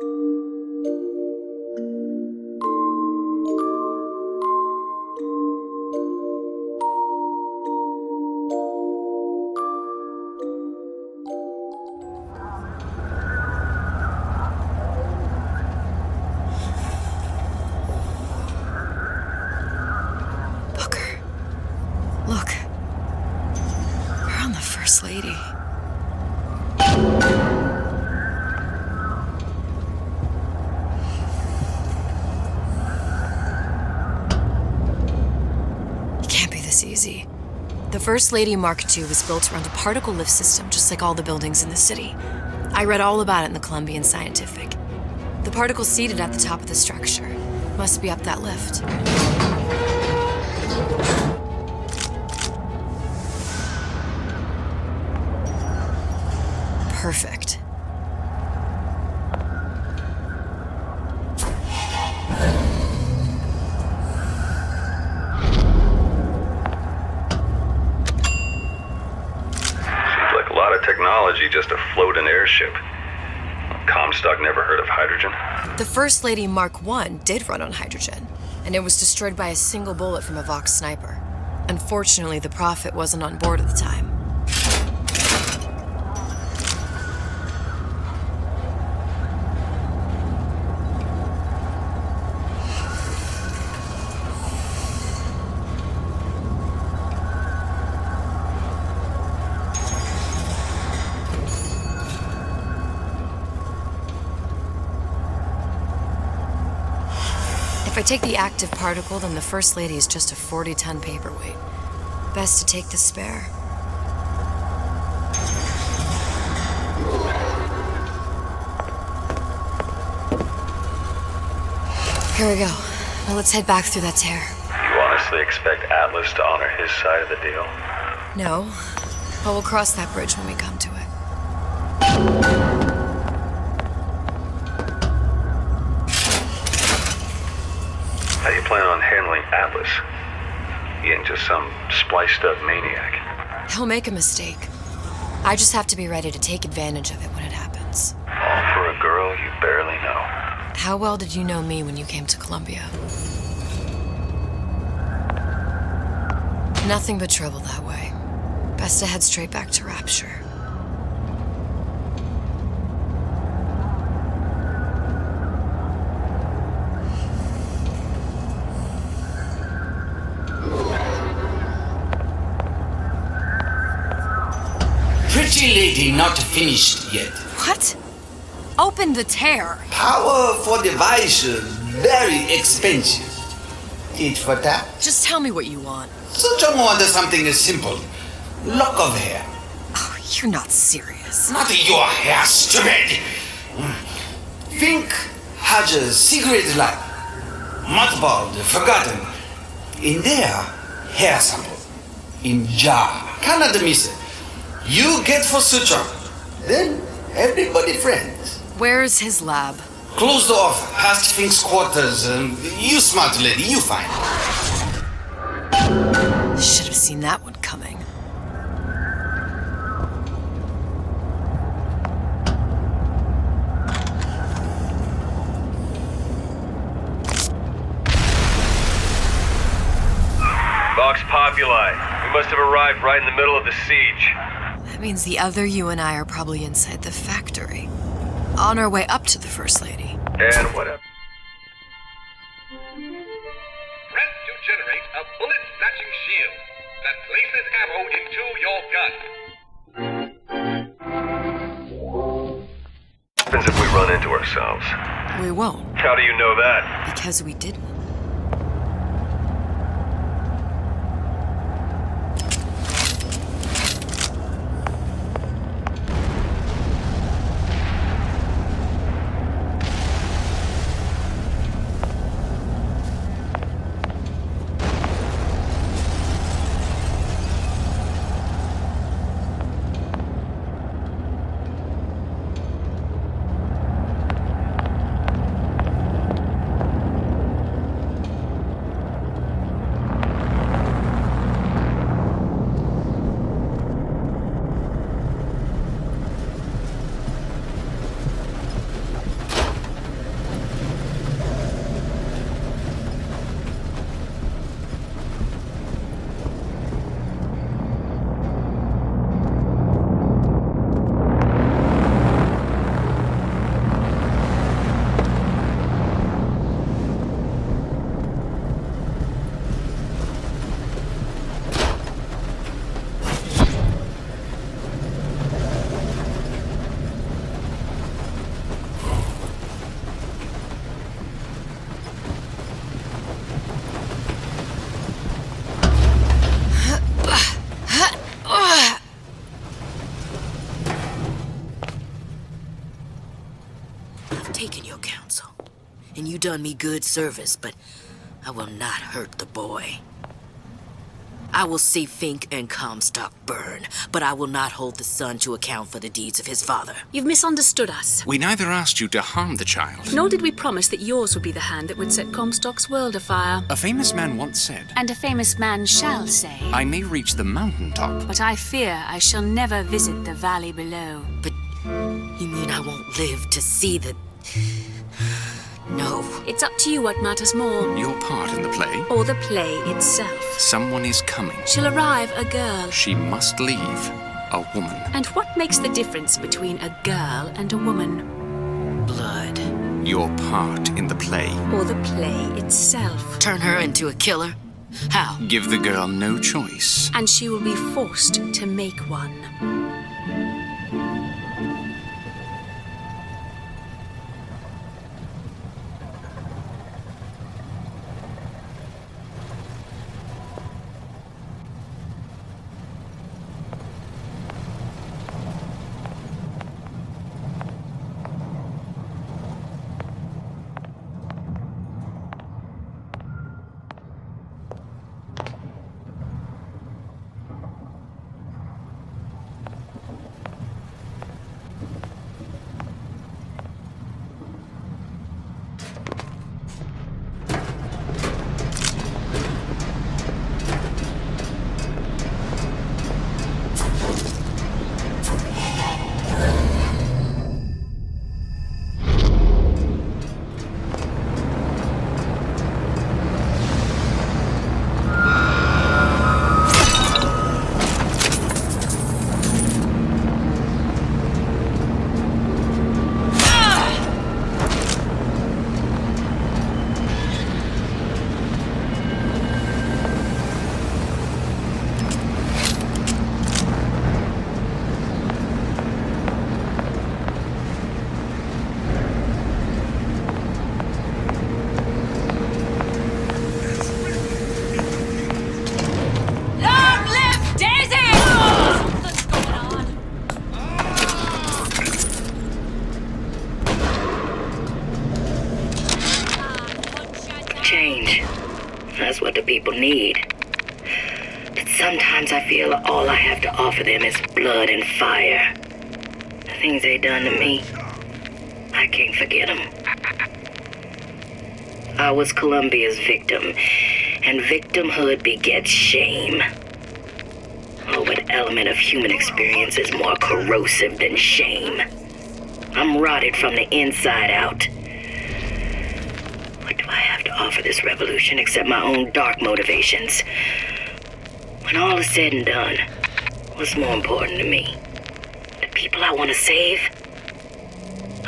Look. We're on the First Lady. It can't be this easy. The First Lady Mark II was built around a particle lift system just like all the buildings in the city. I read all about it in the Columbian Scientific. The particle seated at the top of the structure must be up that lift. Perfect. Seems like a lot of technology just to float an airship. Comstock never heard of hydrogen? The First Lady Mark I did run on hydrogen, and it was destroyed by a single bullet from a Vox sniper. Unfortunately, the Prophet wasn't on board at the time. If I take the active particle, then the First Lady is just a 40-ton paperweight. Best to take the spare. Here we go. Now let's head back through that tear. You honestly expect Atlas to honor his side of the deal? No, but we'll cross that bridge when we come to it. How do you plan on handling Atlas? He ain't just some spliced-up maniac. He'll make a mistake. I just have to be ready to take advantage of it when it happens. All for a girl you barely know. How well did you know me when you came to Columbia? Nothing but trouble that way. Best to head straight back to Rapture. Pretty lady not finished yet. What? Open the tear. Powerful device, very expensive. Tit for tat. Just tell me what you want. Sujong wanted something simple. Lock of hair. Oh, you're not serious. Not your hair, stupid. Fink has a secret lab. Mothballed, forgotten. In there, hair sample. In jar. Cannot miss it. You get for Sujong. Then everybody friends. Where's his lab? Closed off, past Fink's quarters. You smart lady, you find. Should have seen that one coming. Vox Populi. We must have arrived right in the middle of the siege. That means the other you and I are probably inside the factory. On our way up to the First Lady. And whatever. Press to generate a bullet-snatching shield that places ammo into your gun. What happens if we run into ourselves? We won't, How do you know that? because we didn't. I've taken your counsel, and you done me good service, but I will not hurt the boy. I will see Fink and Comstock burn, but I will not hold the son to account for the deeds of his father. You've misunderstood us. We neither asked you to harm the child. Nor did we promise that yours would be the hand that would set Comstock's world afire. A famous man once said, And a famous man shall say, I may reach the mountaintop. but I fear I shall never visit the valley below. But you mean I won't live to see the... No. It's up to you what matters more, Your part in the play? or the play itself. Someone is coming. She'll arrive a girl. She must leave. A woman. And what makes the difference between a girl and a woman? Blood. Your part in the play. Or the play itself. Turn her into a killer? How? Give the girl no choice. And she will be forced to make one. Change. That's what the people need. But sometimes I feel all I have to offer them is blood and fire. The things they done to me, I can't forget them. I was Columbia's victim, and victimhood begets shame. Oh, what element of human experience is more corrosive than shame? I'm rotted from the inside out. What do I have to offer this revolution except my own dark motivations? When all is said and done, what's more important to me? The people I want to save?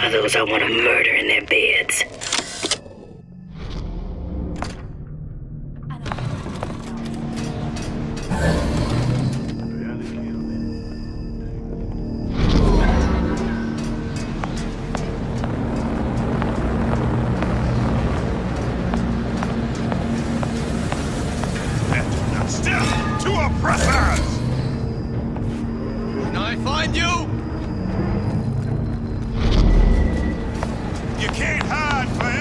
Or those I want to murder in their beds? You can't hide forever.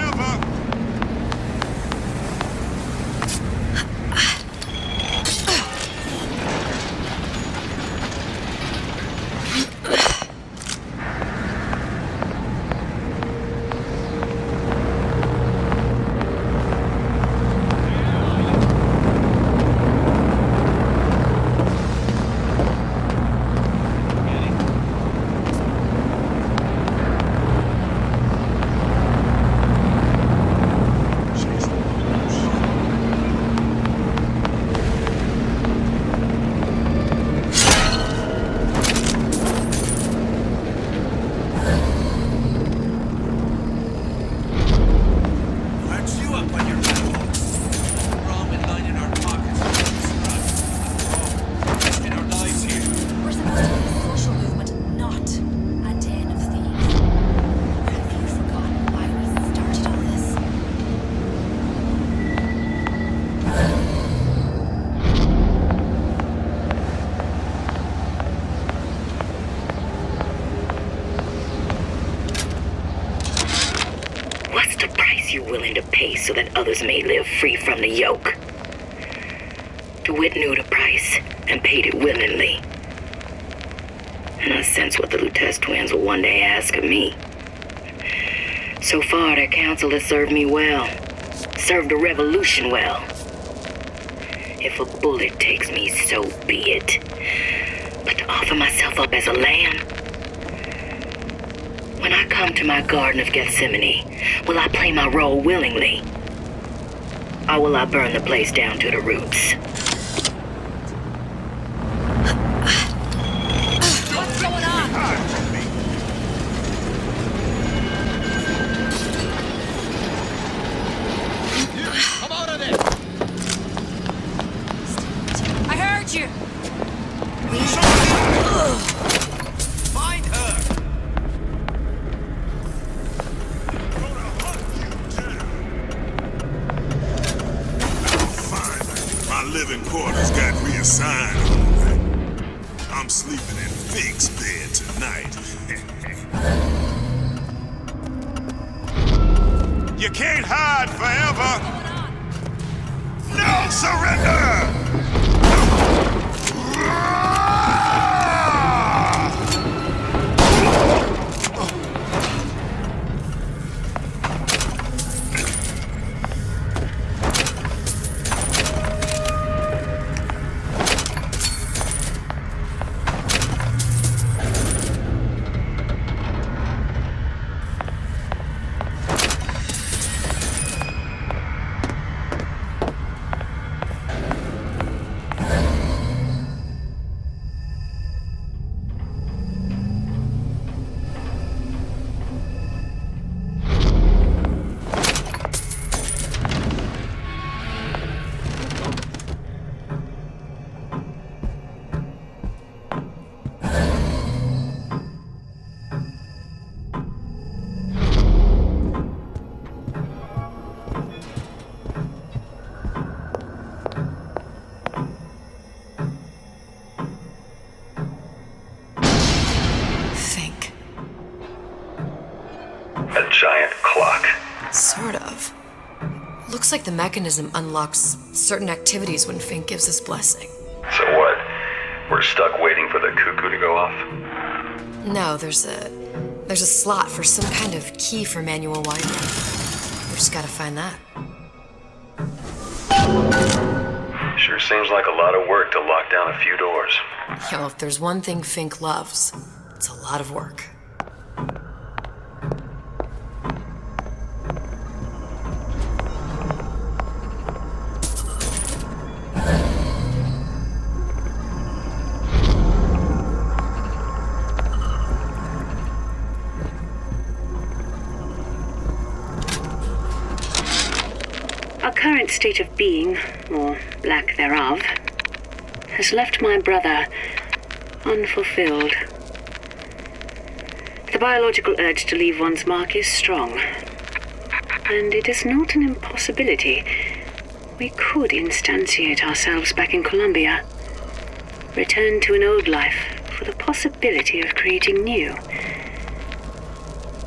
What's the price you willing to pay so that others may live free from the yoke? DeWitt knew the price and paid it willingly. And I sense what the Lutez twins will one day ask of me. So far, their counsel has served me well. Served the revolution well. If a bullet takes me, so be it. But to offer myself up as a lamb? When I come to my Garden of Gethsemane, will I play my role willingly? Or will I burn the place down to the roots? What's going on? Come out of there! I heard you. Find her! My living quarters got reassigned, homie. I'm sleeping in Fink's bed tonight. You can't hide forever! No surrender! Fink. A giant clock. Sort of. Looks like the mechanism unlocks certain activities when Fink gives his blessing. So what? We're stuck waiting for the cuckoo to go off? No, there's a slot for some kind of key for manual winding. We just gotta find that. Sure seems like a lot of work to lock down a few doors. Yo, if there's one thing Fink loves, it's a lot of work. Our current state of being, or lack thereof, has left my brother unfulfilled. The biological urge to leave one's mark is strong, and it is not an impossibility. We could instantiate ourselves back in Columbia, return to an old life for the possibility of creating new.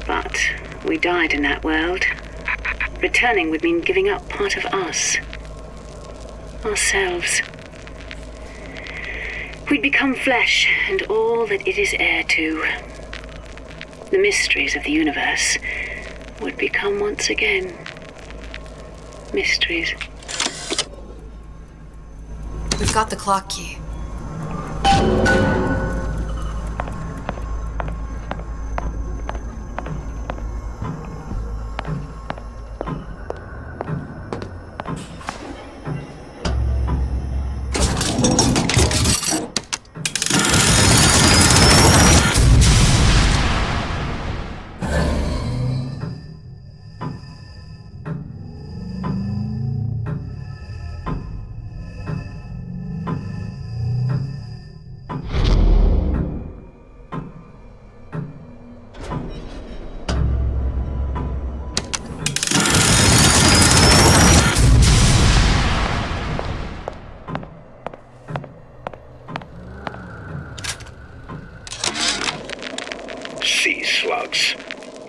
But we died in that world. Returning would mean giving up part of us. Ourselves. We'd become flesh and all that it is heir to. The mysteries of the universe would become once again mysteries. We've got the clock key.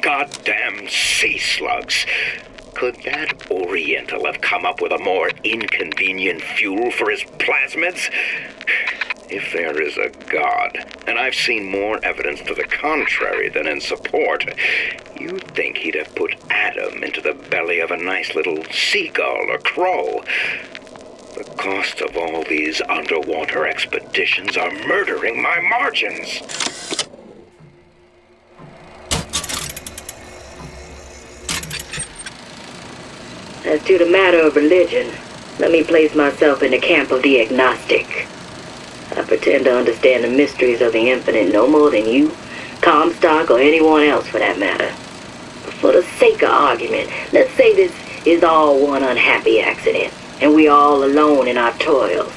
goddamn sea slugs. Could that Oriental have come up with a more inconvenient fuel for his plasmids? If there is a God, and I've seen more evidence to the contrary than in support, you'd think he'd have put Adam into the belly of a nice little seagull or crow. The cost of all these underwater expeditions are murdering my margins. As to the matter of religion, let me place myself in the camp of the agnostic. I pretend to understand the mysteries of the infinite no more than you, Comstock, or anyone else for that matter. But for the sake of argument, let's say this is all one unhappy accident, and we're all alone in our toils.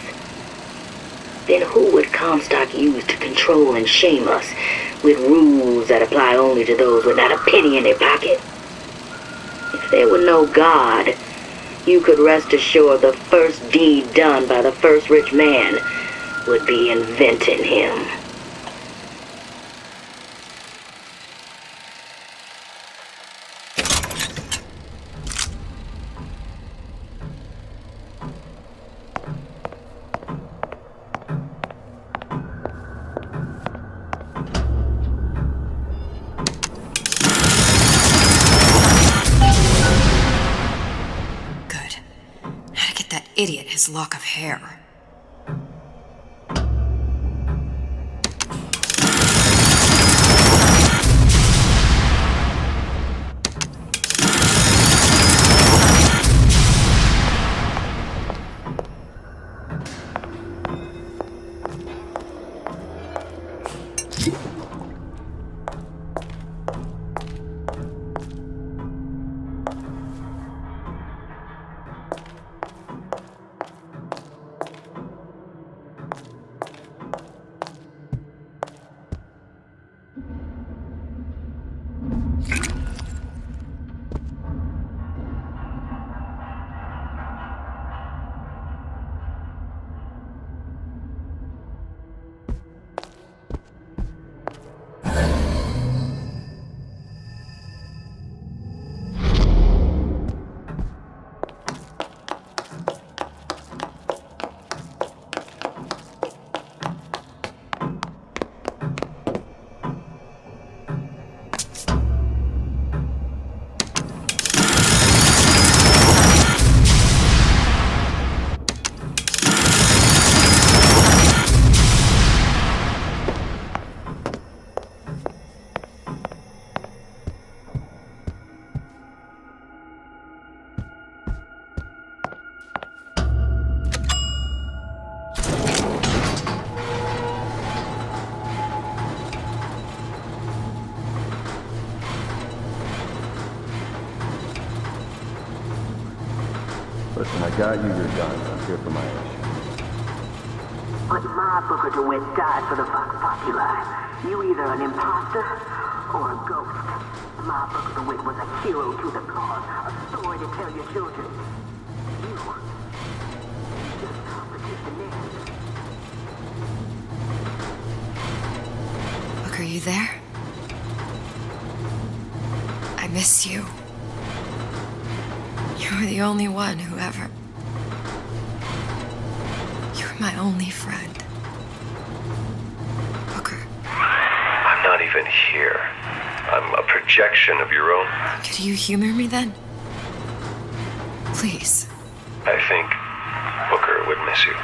Then who would Comstock use to control and shame us with rules that apply only to those with not a penny in their pocket? If there were no God, you could rest assured the first deed done by the first rich man would be inventing him. Idiot his lock of hair. Listen, I got you your guns. I'm here for my issue. But my Booker DeWitt died for the Vox Populi. You either an imposter or a ghost. My Booker DeWitt was a hero to the cause, a story to tell your children. You just complicated the narrative. Look, are you there? I miss you. You were the only one who ever... You were my only friend. Booker. I'm not even here. I'm a projection of your own... Could you humor me then? Please. I think Booker would miss you.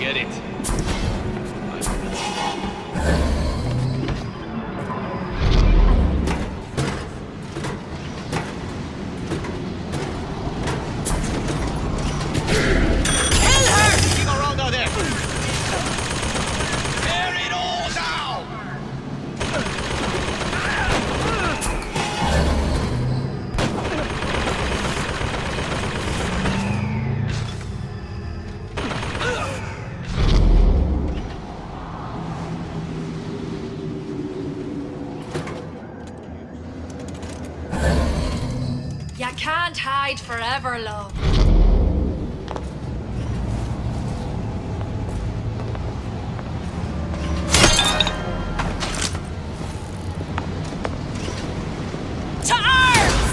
Get it. Can't hide forever, love. To arms!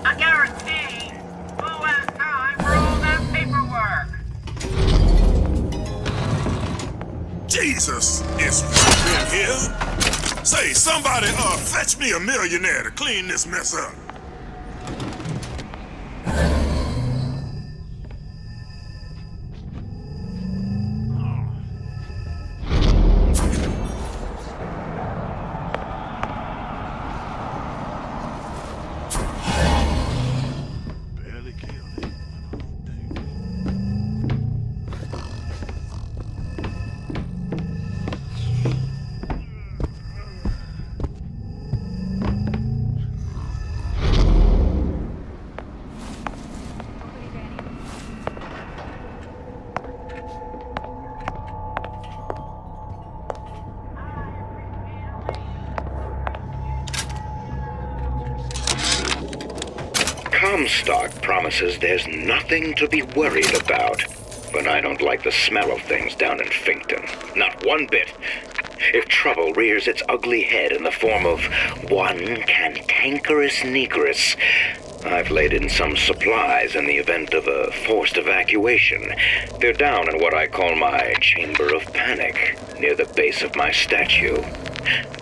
I guarantee, who has time for all that paperwork? Jesus, it's in here. Say, somebody, fetch me a millionaire to clean this mess up. Comstock promises there's nothing to be worried about. But I don't like the smell of things down in Finkton. Not one bit. If trouble rears its ugly head in the form of one cantankerous negress, I've laid in some supplies in the event of a forced evacuation. They're down in what I call my chamber of panic, near the base of my statue.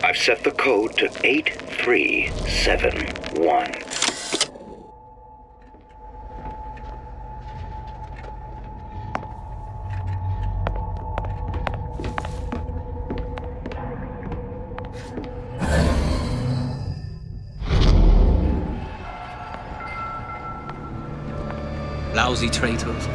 I've set the code to 8371. Lousy traitors.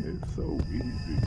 It's so easy.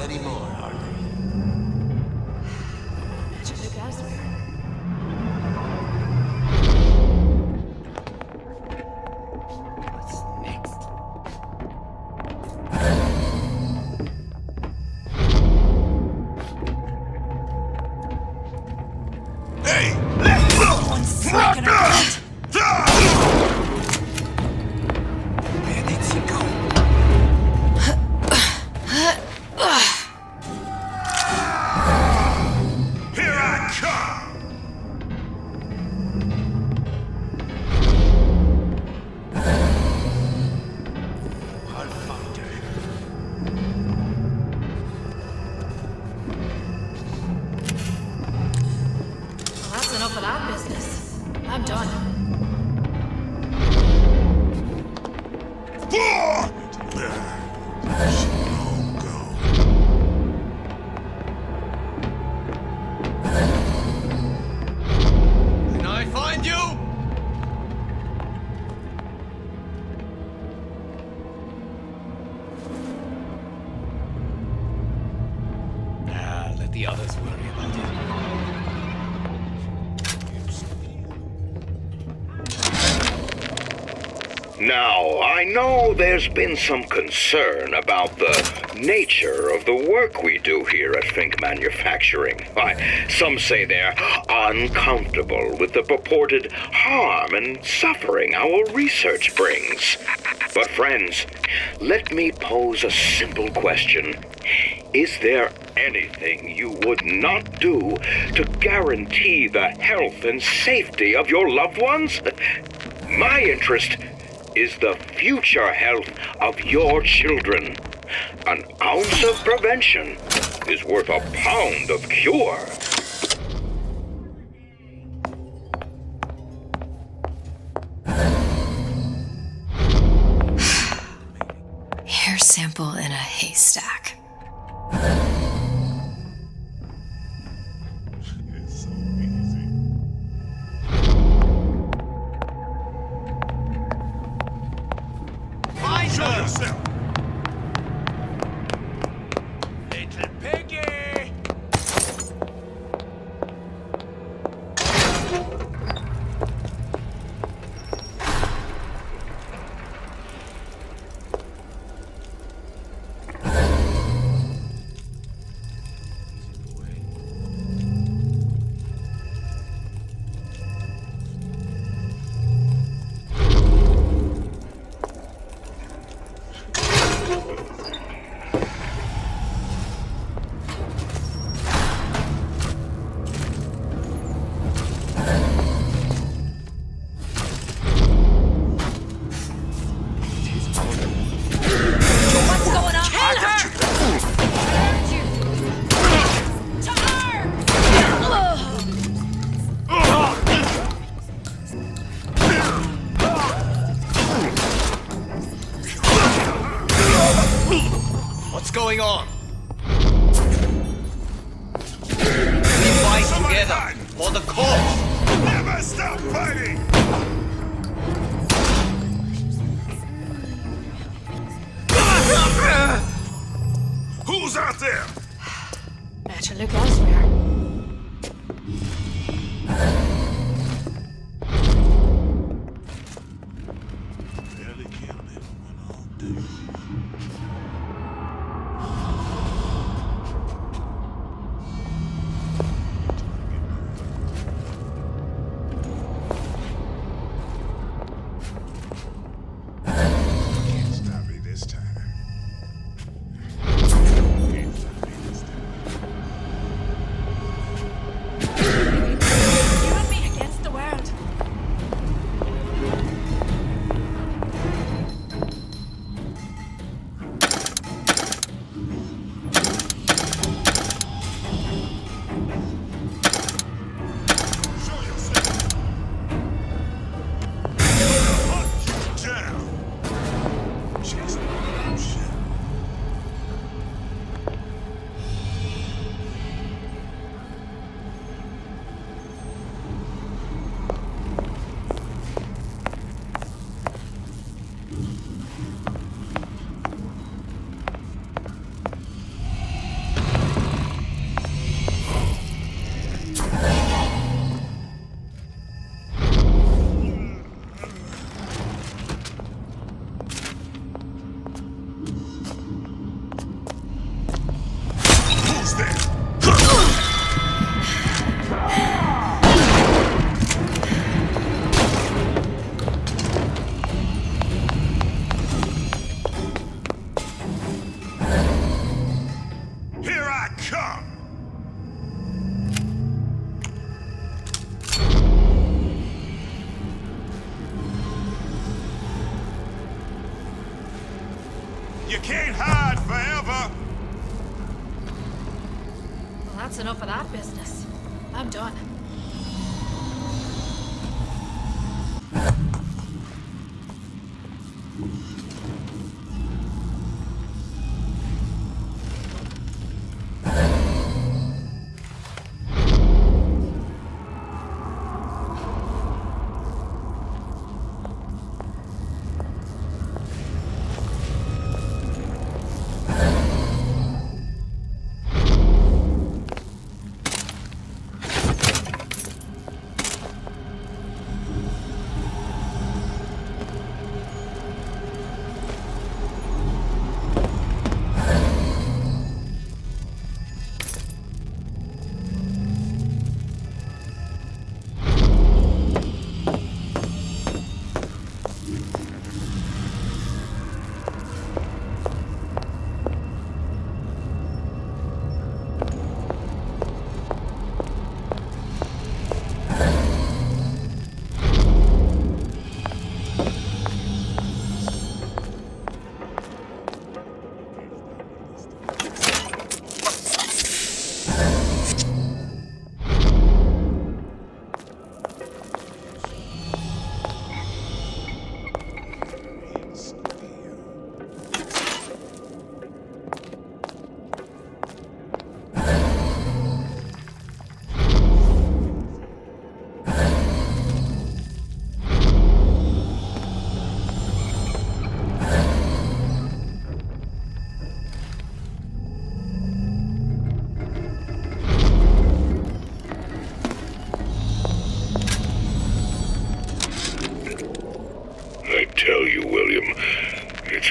anymore, are they? What's next? Hey! One second, I can't. Where did he go? Here I come! I'll find her. Well, that's enough of that business. I'm done. She long gone. Can I find you? Let the others worry about it. Now, I know there's been some concern about the nature of the work we do here at Fink Manufacturing. Why, some say they're uncomfortable with the purported harm and suffering our research brings. But friends, let me pose a simple question. Is there anything you would not do to guarantee the health and safety of your loved ones? My interest is the future health of your children. An ounce of prevention is worth a pound of cure. Hair sample in a haystack. It's so easy. Find Show her! yourself! Little piggy! What's going on? I got you. What's going on? We fight together for the cause! Never stop fighting! Who's out there? Better look elsewhere. Barely killed anyone all day. Can't stop me this time. Can't stop me this time. can't hide forever. Well, that's enough of that business. I'm done.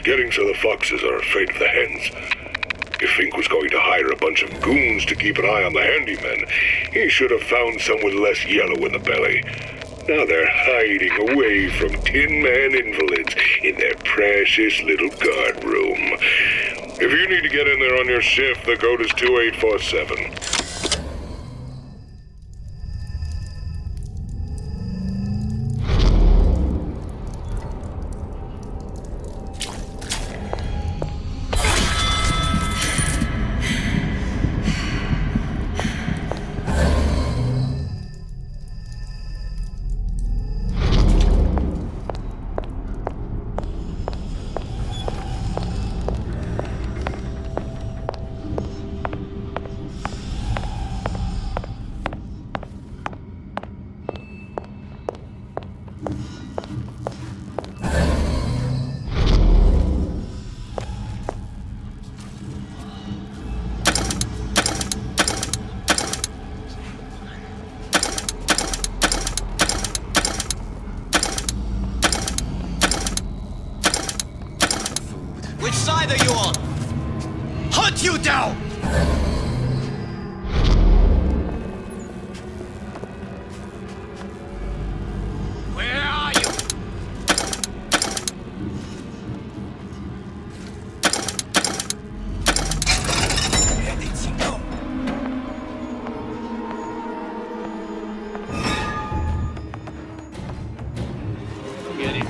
Getting so the foxes are afraid of the hens. If Fink was going to hire a bunch of goons to keep an eye on the handymen, he should have found some with less yellow in the belly. Now they're hiding away from Tin Man invalids in their precious little guard room. If you need to get in there on your shift, the code is 2847. Which side are you on? Hunt you down! Where are you? Where did he go? Get it.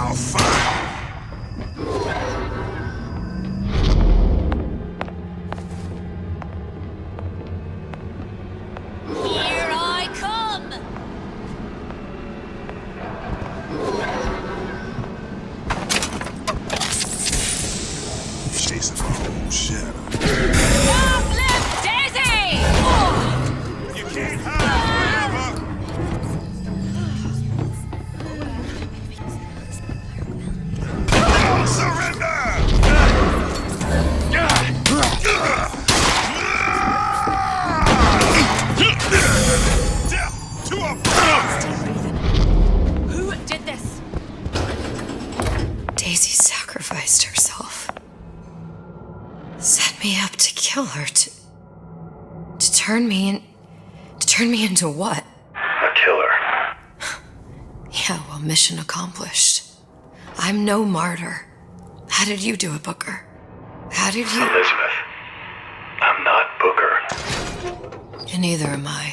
I'll find. Here I come! Chasing my own shadow. Long live Daisy! You can't hide forever. Don't surrender! Death to a Who did this? Daisy sacrificed herself. Set me up to kill her, to turn me into what? A killer. Yeah, well, mission accomplished. I'm no martyr. How did you do it, Booker? How did you... Elizabeth, I'm not Booker. And neither am I.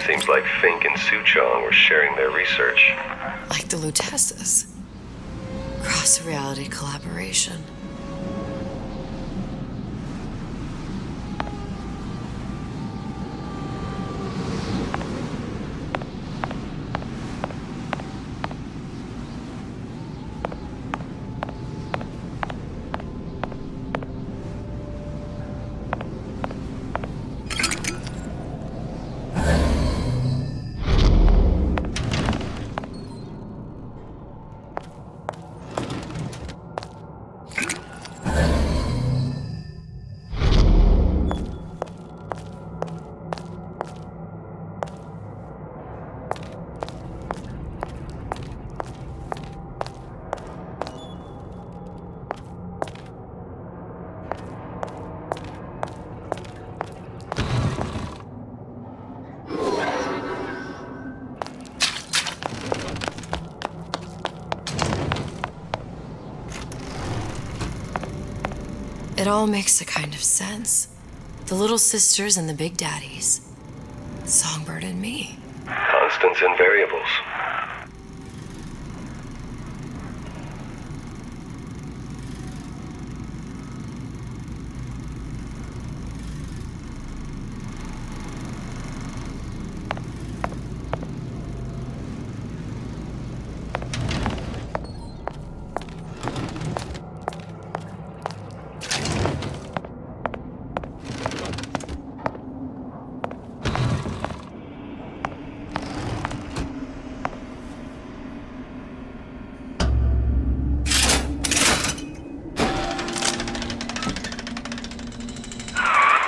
Seems like Fink and Soochong were sharing their research. Like the Lutesses. Cross-reality collaboration. It all makes a kind of sense. The little sisters and the big daddies. Songbird and me. Constants and variables.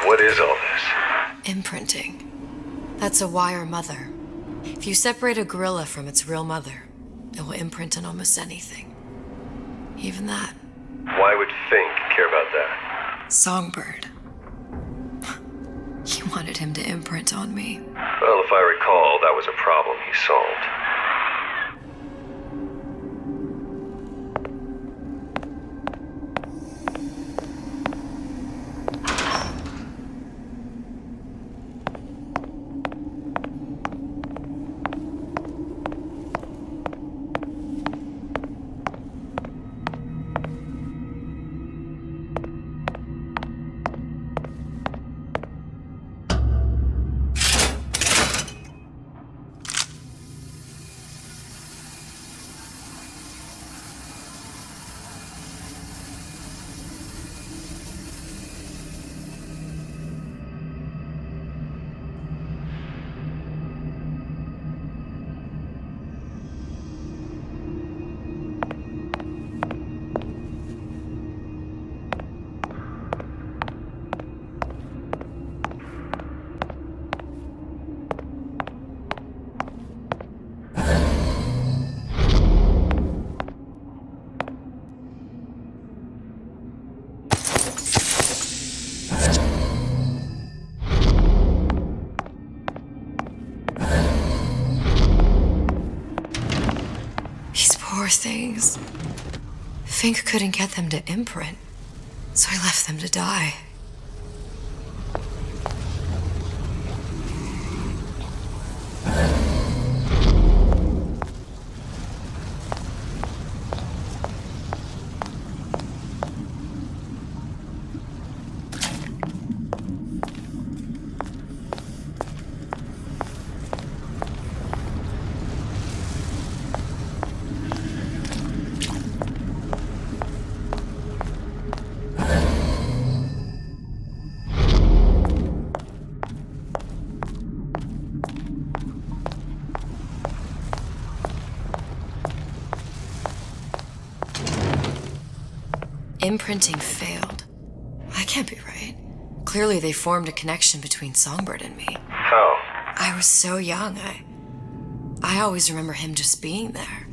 What is all this? Imprinting. That's a wire mother. If you separate a gorilla from its real mother, it will imprint on almost anything. Even that. Why would Fink care about that? Songbird. He wanted him to imprint on me. Well, if I recall, that was a problem he solved. things. Fink couldn't get them to imprint, so I left them to die. Imprinting failed. That can't be right. Clearly they formed a connection between Songbird and me. How? I was so young, I always remember him just being there.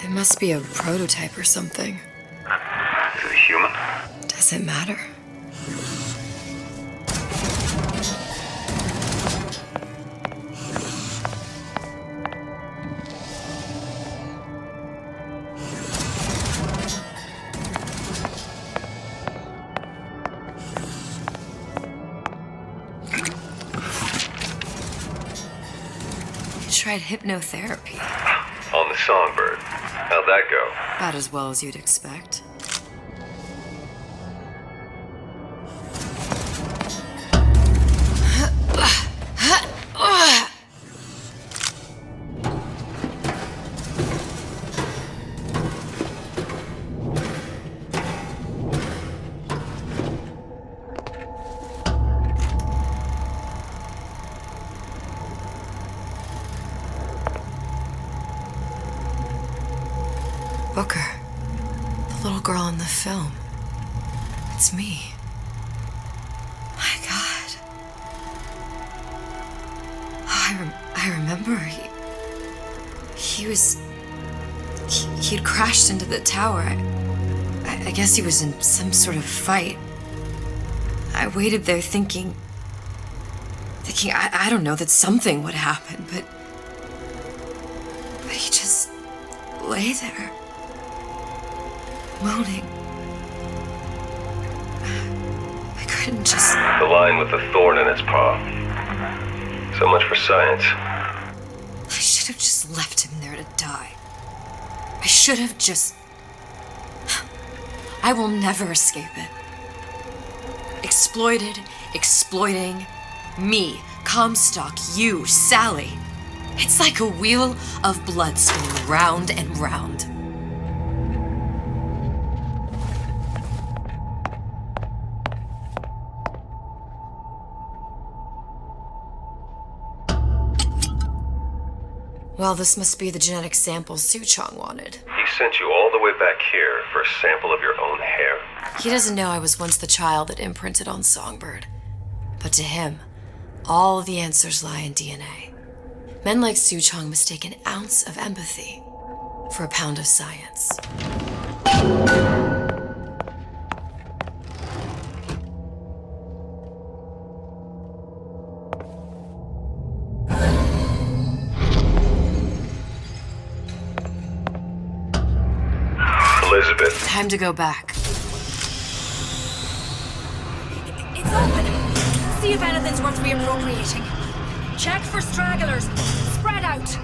It must be a prototype or something. Is it human? Does it matter? You tried hypnotherapy. On the Songbird. How'd that go? About as well as you'd expect. Booker, the little girl in the film. It's me. My God. Oh, I remember. He'd crashed into the tower. I guess he was in some sort of fight. I waited there thinking I don't know, that something would happen, but he just lay there. Moaning. I couldn't just... The lion with the thorn in its paw. So much for science. I should have just left him there to die. I should have just... I will never escape it. Exploited, exploiting, me, Comstock, you, Sally. It's like a wheel of blood spinning round and round. Well, this must be the genetic sample Soochong wanted. He sent you all the way back here for a sample of your own hair? He doesn't know I was once the child that imprinted on Songbird. But to him, all of the answers lie in DNA. Men like Soochong mistake an ounce of empathy for a pound of science. Elizabeth. Time to go back. It's open. See if anything's worth reappropriating. Check for stragglers. Spread out.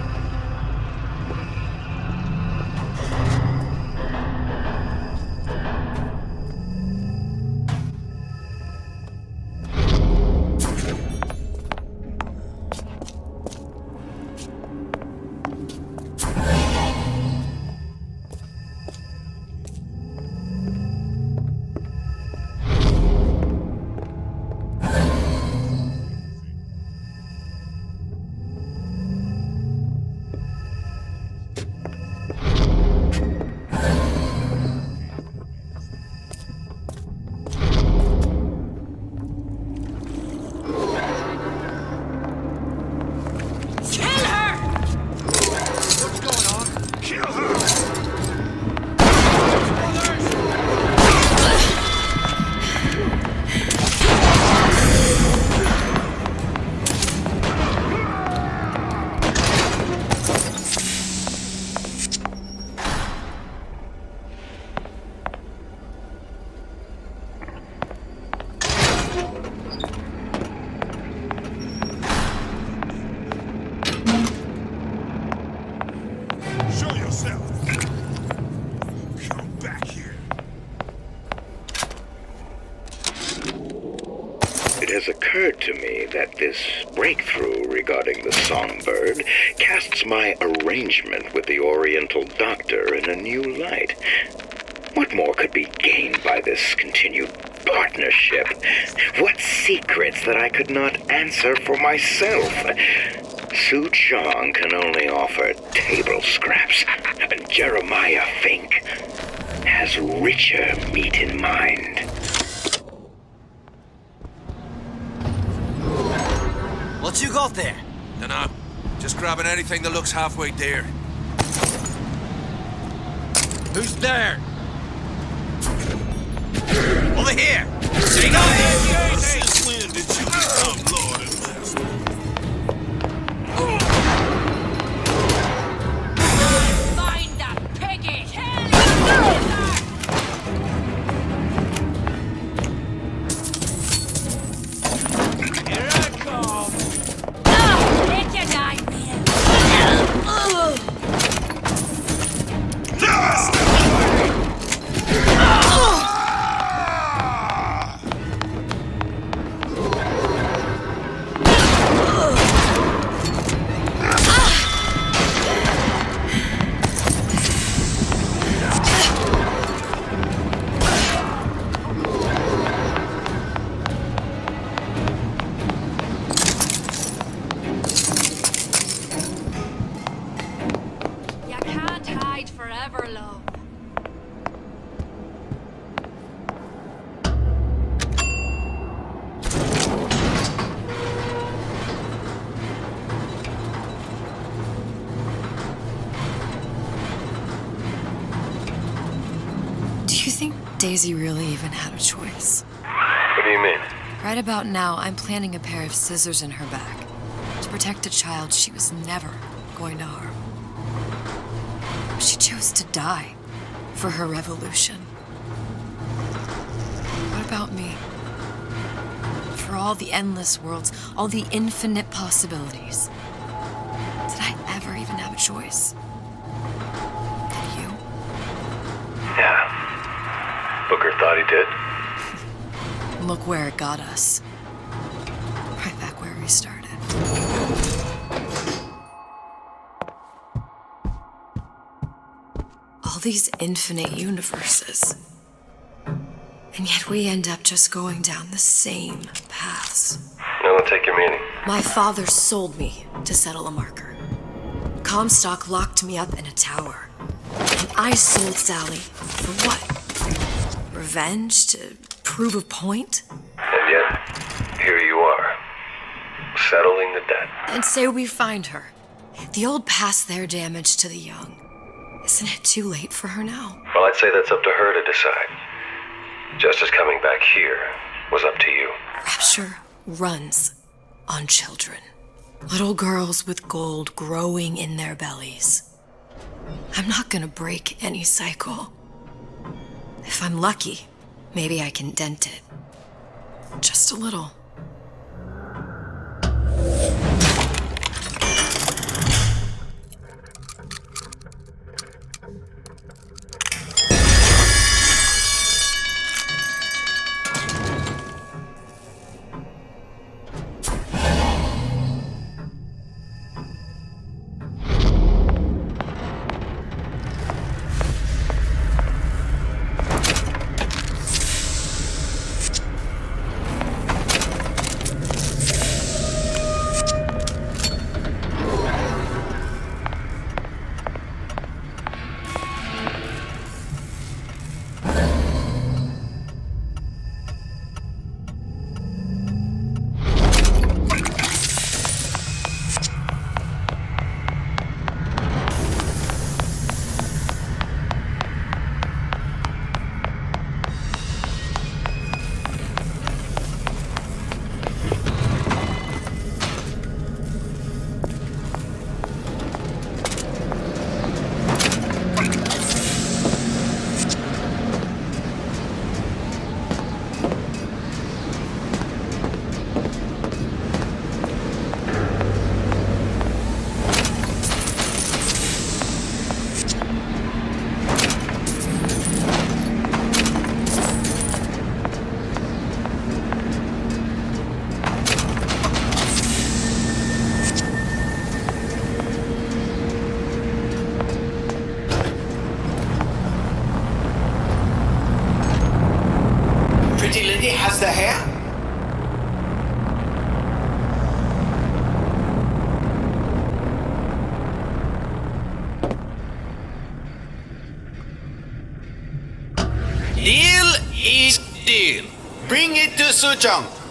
that this breakthrough regarding the songbird casts my arrangement with the Oriental doctor in a new light. What more could be gained by this continued partnership? What secrets that I could not answer for myself? Soochong can only offer table scraps, and Jeremiah Fink has richer meat in mind. What you got there? Dunno. Just grabbing anything that looks halfway there. Who's there? Over here! Say no! Since when did you become Lord and Master? Find that piggy! Here I come! Take your knife! You can't hide forever, love. Do you think Daisy really even had a choice? What do you mean? Right about now, I'm planting a pair of scissors in her back to protect a child she was never going to harm. She chose to die for her revolution. What about me? For all the endless worlds, all the infinite possibilities. Did I ever even have a choice? Did you? Yeah. Booker thought he did. Look where it got us. Right back where we started. All these infinite universes. And yet we end up just going down the same paths. No, take your meaning. My father sold me to settle a marker. Comstock locked me up in a tower. And I sold Sally for what? Revenge? To prove a point? And yet, here you are, settling the debt. And say we find her. The old past their damage to the young. Isn't it too late for her now? Well, I'd say that's up to her to decide. Justice coming back here was up to you. Rapture runs on children. Little girls with gold growing in their bellies. I'm not gonna break any cycle. If I'm lucky, maybe I can dent it. Just a little. Easy deal. Bring it to Sушонг.